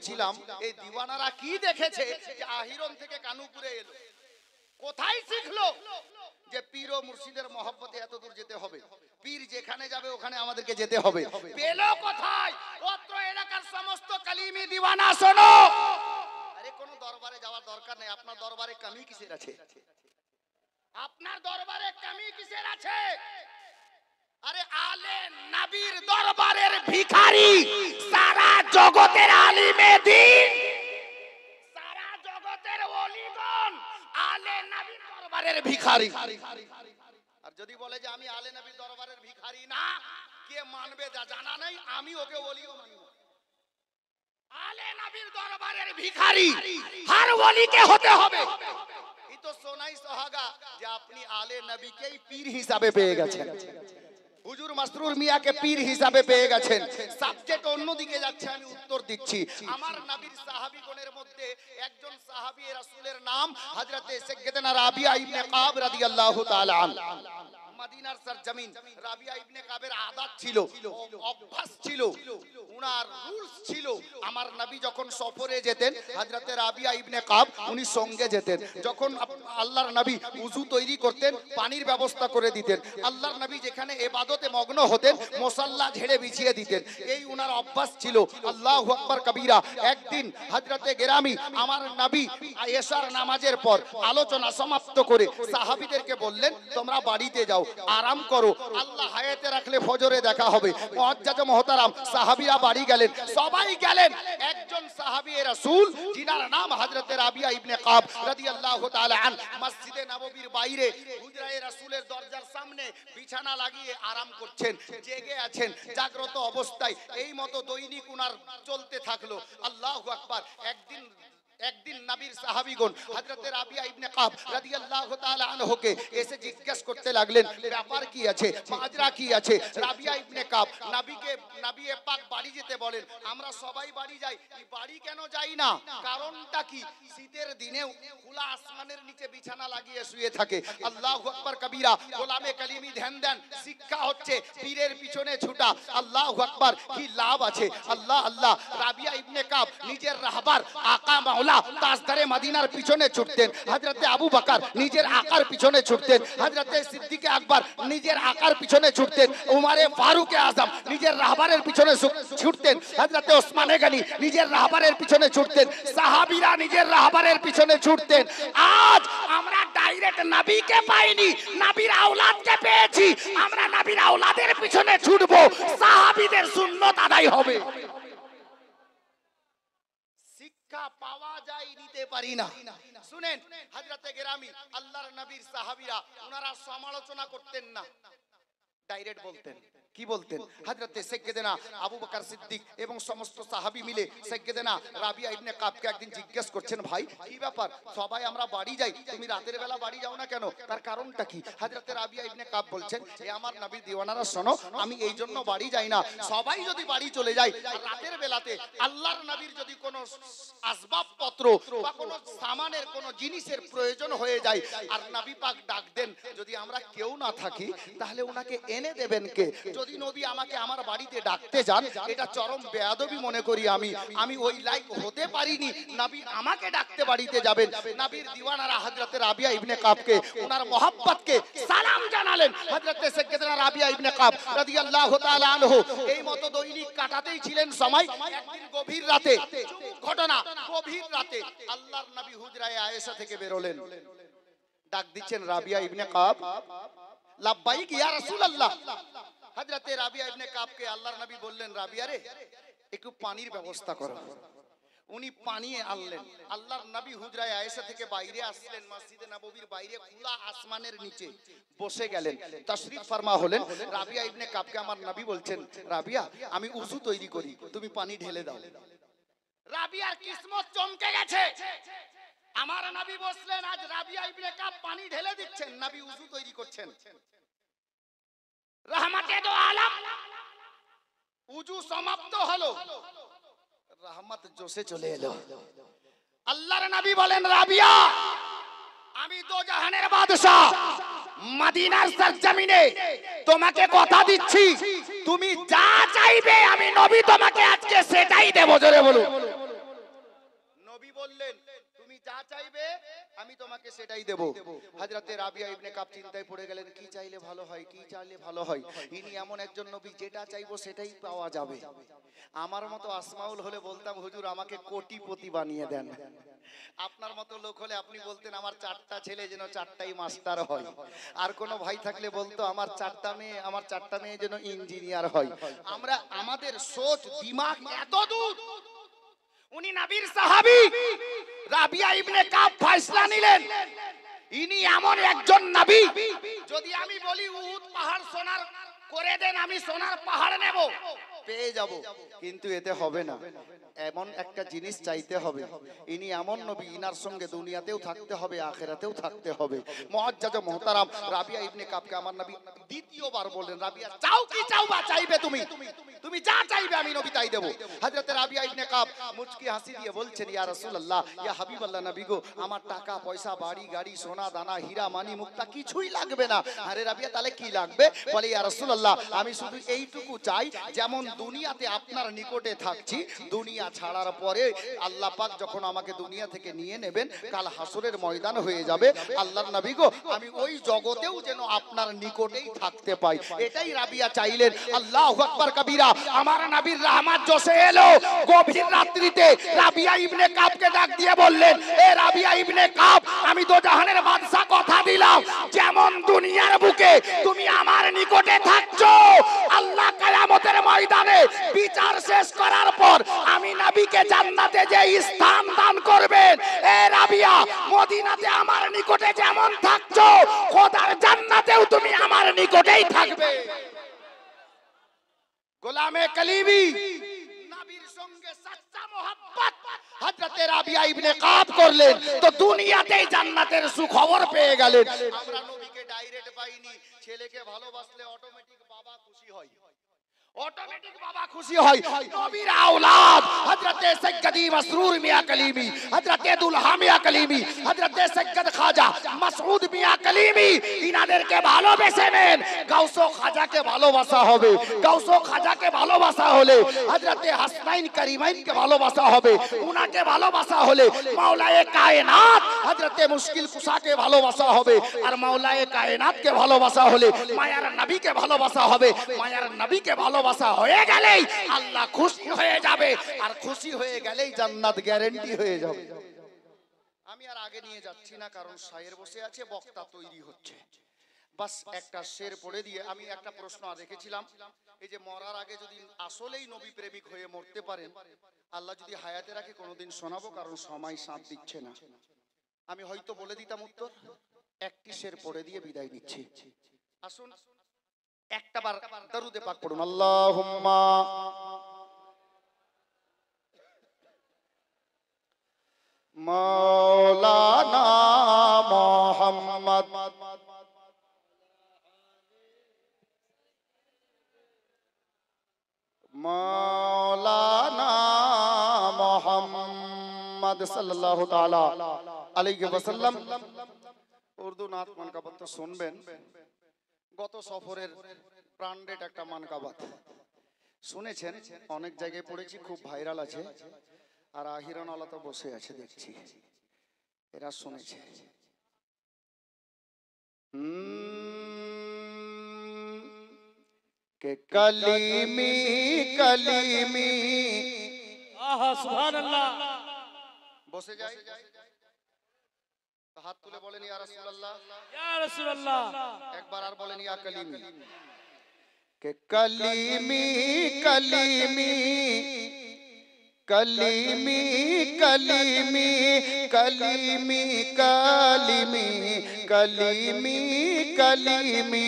বলেছিলাম এই দিওয়ানারা কি দেখেছে যে আহিরন থেকে কানুপুরে এলো, কোথায় শিখলো যে পীর ও মুর্শিদের মহব্বতে এত দূর যেতে হবে, পীর যেখানে যাবে ওখানে আমাদেরকে যেতে হবে। পেলো কোথায়? অত্র এলাকার সমস্ত কালিমি দিওয়ানা শোনো, আরে কোনো দরবারে যাওয়ার দরকার নেই। আপনার দরবারে কামি কিসের আছে? আপনার দরবারে কামি কিসের আছে? আরে আলে নবীর দরবারের ভিখারি সারা জগতের আলিমে দ্বীন, সারা জগতের ওলিগণ আলে নবীর দরবারের ভিখারি। আর যদি বলে যে আমি আলে নবীর দরবারের ভিখারি না, কে মানবে? যা জানা নেই, আমি ওকে ওলিও মানব। আলে নবীর দরবারের ভিখারি হর ওলিকে হতে হবে। এই তো সোনাই সোহাগা যে আপনি আলে নবীকেই পীর হিসাবে পেয়ে গেছেন, হুজুর মাসরুর মিয়াকে পীর হিসাবে পেয়ে গেছেন। সাবজেক্ট অন্যদিকে যাচ্ছে, আমি উত্তর দিচ্ছি। আমার নবীর সাহাবীগণের মধ্যে একজন সাহাবী রাসূলের নাম হযরতে সাইয়্যিদানা রাবিয়া ইবনে কাব রাদিয়াল্লাহু তাআলা আনহু। মদিনার সরজমিন রাবিয়া ইবনে কাবের আদত ছিল, অভ্যাস ছিল, উনার রুলস ছিল। আমার নবী যখন সফরে যেতেন হযরতে রাবিয়া ইবনে কাব উনি সঙ্গে যেতেন। যখন আল্লাহর নবী ওযু তৈরি করতেন, পানির ব্যবস্থা করে দিতেন। আল্লাহর নবী যেখানে ইবাদতে মগ্ন হতেন মুসাল্লা ঝেড়ে বিছিয়ে দিতেন। এই উনার অভ্যাস ছিল। আল্লাহু আকবার কবীরা। একদিন হযরতে গেরামি আমার নবী এশার নামাজের পর আলোচনা সমাপ্ত করে সাহাবীদেরকে বললেন, তোমরা বাড়িতে যাও, আরাম করো, আল্লাহ হায়াতে রাখলে ফজরে দেখা হবে। মুআজ্জাজ মুহতারাম সাহাবীরা বাড়ি গেলেন, সবাই গেলেন। একজন সাহাবী রাসূল যিনার নাম হযরতে রাবিয়া ইবনে কাব রাদিয়াল্লাহু তাআলা আন মসজিদে নববীর বাইরে হুজরায়ে রাসূলের দরজার সামনে বিছানা লাগিয়ে আরাম করছেন, জেগে আছেন, জাগ্রত অবস্থায়। এই মতো দৈনিক উনার চলতে থাকলো। আল্লাহু আকবার। একদিন নবীর সাহাবীগণ হযরতে রাবিয়া ইবনে কাব রাদিয়াল্লাহু তাআলা আনহুকে এসে জিজ্ঞেস করতে লাগলেন, ব্যাপার কি আছে, মাজরা কি আছে? রাবিয়া ইবনে কাব নবী পাক বাড়ি যেতে বলেন। আমরা সবাই বাড়ি যাই, বাড়ি কেন যাই না? কারণটা কি? শীতের দিনেও খোলা আসমানের নিচে বিছানা লাগিয়ে শুয়ে থাকে। আল্লাহু আকবার কবীরা। গোলামে কালিমি ধ্যান দেন, শিক্ষা হচ্ছে পীরের পিছনে ছুটা। আল্লাহু আকবার। কি লাভ আছে? আল্লাহ আল্লাহ। রাবিয়া ইবনে কাব নিজের রাহবার আকা মাওলা তাজদারে মদিনার পিছনে ছুটতেন। হযরতে আবু বকর নিজের আকার পিছনে ছুটতেন। হযরতে সিদ্দিক আকবর নিজের আকার পিছনে ছুটতেন। উমরে ফারুক আজম নিজের রাহবারের পিছনে ছুটতেন। হযরতে ওসমানে গনি নিজের রাহবারের পিছনে ছুটতেন। সাহাবীরা নিজের রাহবারের পিছনে ছুটতেন। আজ আমরা ডাইরেক্ট নবীকে পাইনি, নবীর আওলাদকে পেয়েছি। আমরা নবীর আওলাদের পিছনে ছুটবো, সাহাবীদের সুন্নাত আদায় হবে। পাওয়া যায়, নিতে পারি না। শুনেন, হযরতে গেরামি আল্লাহর নবীর সাহাবীরা ওনারা সমালোচনা করতেন না, ডাইরেক্ট বলতেন। কি বলতেন? হযরতে সাইয়্যিদানা আবু বকর সিদ্দিক এবং সমস্ত সাহাবী মিলে সাইয়্যিদানা রাবিয়া ইবনে কাবকে একদিন জিজ্ঞেস করছেন, ভাই কি ব্যাপার, সবাই আমরা বাড়ি যাই, তুমি রাতের বেলা বাড়ি যাও না কেন? তার কারণটা কি? হযরতে রাবিয়া ইবনে কাব বলছেন, এ আমার নবীর দিওয়ানারা শোনো, আমি এই জন্য বাড়ি যাই না, সবাই যদি বাড়ি চলে যায় রাতের বেলাতে আল্লাহর নবীর যদি কোনো আসবাবপত্র বা কোনো সামানের কোনো জিনিসের প্রয়োজন হয়ে যায় আর নবী পাক ডাক দেন, যদি আমরা কেউ না থাকি তাহলে ওনাকে এনে দেবেন কে? যদি নবী আমাকে আমার বাড়িতে ডাকতে যান, এটা চরম বেয়াদবি মনে করি আমি ওই লাইক হতে পারিনি, নবী আমাকে ডাকতে বাড়িতে যাবেন। নবীর দিওয়ানারা হযরতে রাবিয়া ইবনে কাবকে ওনার মহব্বতকে সালাম জানালেন। হযরতে সাইয়্যিদানা রাবিয়া ইবনে কাব রাদিয়াল্লাহু তাআলা আনহু এই মতো দৈনিক কাটাতেই ছিলেন সময়। একদিন গভীর রাতে ঘটনা, গভীর রাতে আল্লাহর নবী হুজরায়ে আয়েশা থেকে বেরোলেন, ডাক দিচ্ছেন রাবিয়া ইবনে কাব, লাব্বাইক ইয়া রাসূলুল্লাহ। হযরতে রাবিয়া ইবনে কাবকে আল্লাহর নবী বললেন, রাবিয়া রে একটু পানির ব্যবস্থা করো। উনি পানি আনলেন। আল্লাহর নবী হুজরায়ে আয়েশা থেকে বাইরে আসলেন, মসজিদে নববীর বাইরে খোলা আসমানের নিচে বসে গেলেন, তাশরীফ ফরমা হলেন। রাবিয়া ইবনে কাবকে আমার নবী বলছেন, রাবিয়া আমি উযু তৈরি করি, তুমি পানি ঢেলে দাও। রাবিয়ার কিসমত চমকে গেছে। আমার নবী বসলেন, আজ রাবিয়া ইবনে কাব পানি ঢেলে দিচ্ছেন, নবী উযু তৈরি করছেন। রহমতে দো আলম উযু সমাপ্ত হলো, রহমত জোশে চলে এলো। আল্লাহর নবী বলেন, রাবিয়া আমি দো জাহানের বাদশা মদিনার সরজমিনে তোমাকে কথা দিচ্ছি, তুমি যা চাইবে আমি নবী তোমাকে আজকে সেটাই দেব। জোরে বলুন। নবী বললেন তুমি যা চাইবে আমি তোমাকে সেটাই দেব। হযরতে রাবিয়া ইবনে কাব চিন্তায় পড়ে গেলেন, কি চাইলে ভালো হয়, কি চাইলে ভালো হয়। ইনি এমন একজন নবী যেটা চাইবো সেটাই পাওয়া যাবে। আমার মতো আসমাউল হলে বলতাম হুজুর আমাকে কোটিপতি বানিয়ে দেন। আপনার মতো লোক হলে আপনি বলতেন আমার 4টা ছেলে যেন 4টাই মাস্টার হয়। আর কোনো ভাই থাকলে বলতো আমার 4টা মেয়ে যেন ইঞ্জিনিয়ার হয়। আমরা আমাদের সোচ দিমাগ এত দূর। উনি নবীর সাহাবী রাবিয়া ইবনে কাব ফয়সালা নিলেন, ইনি এমন একজন নবী, যদি আমি বলি উহুদ পাহাড় সোনার করে দেন আমি সোনার পাহাড় নেব, পেয়ে যাব, কিন্তু এতে হবে না। এমন একটা জিনিস চাইতে হবে, ইনি এমন নবী, ইনার সঙ্গে দুনিয়াতেও থাকতে হবে আখিরাতেও থাকতে হবে। মুআজ্জাজ ও মুহতারাম রাবিয়া ইবনে কাবকে আমার নবী দ্বিতীয়বার বললেন, রাবিয়া চাও কি চাও বা চাইবে তুমি, তুমি যা চাইবে আমি নবী তাই দেব। হযরতে রাবিয়া ইবনে কাব মুচকি হাসি দিয়ে বলছেন, ইয়া রাসূলুল্লাহ, ইয়া হাবিবাল্লাহ নবী গো, আমার টাকা পয়সা বাড়ি গাড়ি সোনা দানা হীরা মানি মুক্তা কিছুই লাগবে না। আরে রাবিয়া তাহলে কি লাগবে? বলে, ইয়া রাসূলুল্লাহ আমি শুধু এইটুকু চাই, যেমন দুনিয়াতে আপনার নিকটে থাকছি, দুনিয়া ছাড়ার পরে আল্লাহ পাক যখন আমাকে দুনিয়া থেকে নিয়ে নেবেন, কাল হাসরের ময়দান হয়ে যাবে, আল্লাহর নবী গো আমি ওই জগতেও যেন আপনার নিকটেই থাকতে পাই। এটাই রাবিয়া চাইলেন। আল্লাহু আকবার কবীরা। আমার নবীর রহমত জোশে এলো। গভীর রাত্রিতে রাবিয়া ইবনে কাবকে ডাক দিয়ে বললেন, এ রাবিয়া ইবনে কাব, আমি দো জাহানের বাদশা কথা দিলাম, যেমন দুনিয়ার বুকে তুমি আমার নিকটে থাকছো, আল্লাহ কিয়ামতের ময়দানে বিচার শেষ করার পর আমি নবীকে জান্নাতে যে স্থান দান করবেন, এ রাবিয়া মদিনাতে আমার নিকটে যেমন থাকছো, খোদার জান্নাতেও তুমি আমার নিকটেই থাকবে। গোলামে কলিবি নবীর সঙ্গে সচ্চা মোহাব্বত হযরতে রাবিয়া ইবনে কাব করলেন, তো দুনিয়াতেই জান্নাতের সুখবর পেয়ে গেলেন। আমরা নবীকে ডাইরেক্ট পাইনি, ছেলেকে ভালোবাসলে অটোমেটিক বাবা খুশি হয়, অটোমেটিক বাবা খুশি হয়। নবীর আওলাদ হযরতে সৈয়দি মাসরুর মিয়া কলিমি, হযরতে দুলহা মিয়া কলিমি, হযরতে সৈয়দ খাজা মাসউদ মিয়া কলিমি, ইনাদেরকে ভালোবেসে নেন। গাউস ও খাজাকে ভালোবাসা হবে, গাউস ও খাজাকে ভালোবাসা হলে হযরতে হাসনাইন করিমাইনকে ভালোবাসা হবে, উনাকে ভালোবাসা হলে মাওলায়ে কায়নাত হযরতে মুশকিল কুশাকে ভালোবাসা হবে, আর মাওলায়ে কায়নাতকে ভালোবাসা হলে মায়ার নবীকে ভালোবাসা হবে। মায়ার নবীকে ভালোবাসা হয়ে গেলেই আল্লাহ খুশি হয়ে যাবে, আর খুশি হয়ে গেলেই জান্নাত গ্যারান্টি হয়ে যাবে। আমি আর আগে নিয়ে যাচ্ছি না, কারণ শায়ের বসে আছে, বক্তা তৈরি হচ্ছে। বাস একটা শের পড়ে দিয়ে আমি একটা প্রশ্ন রেখেছিলাম, এই যে মরার আগে যদি আসলেই নবী প্রেমিক হয়ে মরতে পারেন, আল্লাহ যদি হায়াতে রাখে কোনোদিন শোনাবো, কারণ সময় সাথ দিচ্ছে না। আমি হয়তো বলে দিতাম উত্তর, একটি শের পড়ে দিয়ে বিদায় নিচ্ছি। আসুন একটাবার দরুদে পাক পড়ুন, আল্লাহুম্মা মাওলানা মুহাম্মদ মাওলানা মুহাম্মদ সাল্লাল্লাহু তাআলা আলাইহি ওয়াসাল্লাম। উর্দু নাত মানকাবাত তো শুনবেন। গত সফরের প্রাণডেট একটা মানকাবাত শুনেছেন, অনেক জায়গায় পড়েছি, খুব ভাইরাল আছে। আর আহিরানওয়ালা তো বসে আছে দেখছি, এরা শুনেছে। কে কলিমি কলিমি, আহা সুবহানাল্লাহ। বসে যাই, হাত তুলে বলেন ইয়া রাসূলুল্লাহ, ইয়া রাসূলুল্লাহ। একবার আর বলেন ইয়া কলিমি। কে কলিমি কলিমি কলিমি কলিমি কলিমি কলিমি কলিমি কলিমি